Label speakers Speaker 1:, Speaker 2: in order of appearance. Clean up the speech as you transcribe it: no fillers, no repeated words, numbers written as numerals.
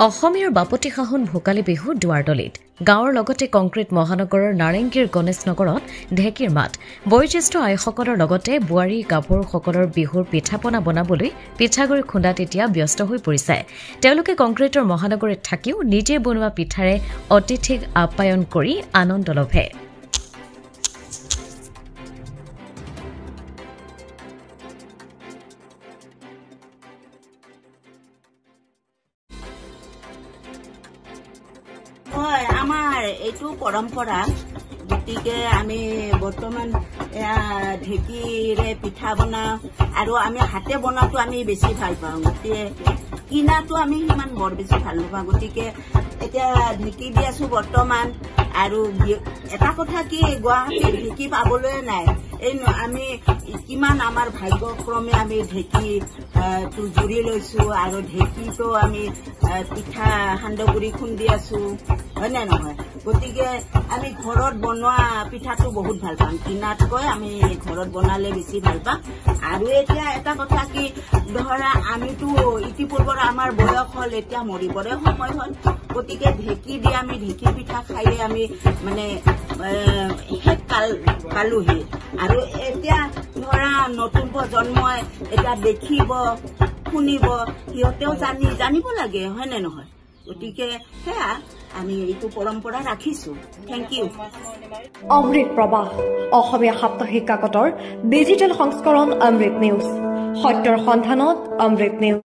Speaker 1: অসমীয়াৰ বাপতি সাহোন ভোগালী বিহু দুৱাৰদলিত গাঁৱৰ লগতে কংক্ৰিট মহানগৰৰ নাৰেংগীৰ গণেশ নগৰত ঢেঁকীৰ মাত বয়োজ্যেষ্ঠ আইসকলৰ লগতে বোৱাৰী গাভৰুসকলৰ বিহুৰ পিঠাপনা বনাবলৈ পিঠাগুৰি খুন্দাত এতিয়া ব্যস্ত হৈ পৰিছে। তেওঁলোকে কংক্ৰিটৰ মহানগৰীত থাকিও নিজে বনোৱা পিঠাৰে অতিথিক আপ্যায়ন কৰি আনন্দ লভে।
Speaker 2: আমাৰ এইটো পৰম্পৰা গতিকে আমি বৰ্তমান ঢেঁকীৰে পিঠা বনাওঁ আৰু আমি হাতে বনাটো আমি বেছি ভাল পাওঁ। গতিকে কিনাটো আমি সিমান বৰ বেছি ভাল নাপাওঁ। গতিকে এতিয়া ঢেঁকী দি আছো বৰ্তমান। আৰু এটা কথা কি গুৱাহাটীত ঢেঁকী পাবলৈ নাই। এই আমি কিমান আমাৰ ভাগ্যক্ৰমে আমি ঢেঁকীটো জুৰি লৈছো আৰু ঢেঁকীটো আমি পিঠা সান্দহগুৰি খুন্দি আছো, হয় নে নহয়? গতিকে আমি ঘৰত বনোৱা পিঠাটো বহুত ভাল পাম, কিনাতকৈ আমি ঘৰত বনালে বেছি ভাল পাম। আৰু এতিয়া এটা কথা কি ধৰা আমিতো ইতিপূৰ্বৰ আমাৰ বয়স হ'ল, এতিয়া মৰিবৰে সময় হ'ল। গতিকে ঢেঁকী দি আমি ঢেঁকী পিঠা খাইয়ে আমি মানে শেষ পালোহি। আৰু এতিয়া ধৰা নতুন প্ৰজন্মই এতিয়া দেখিব শুনিব, সিহঁতেও জানিব লাগে, হয় নে নহয়? গতিকে সেয়া আমি এইটো পৰম্পৰা ৰাখিছো। Thank U.
Speaker 3: অমৃত প্ৰবাহ অসমীয়া সাপ্তাহিক কাকতৰ ডিজিটেল সংস্কৰণ অমৃত নিউজ, সত্যৰ সন্ধানত অমৃত নিউজ।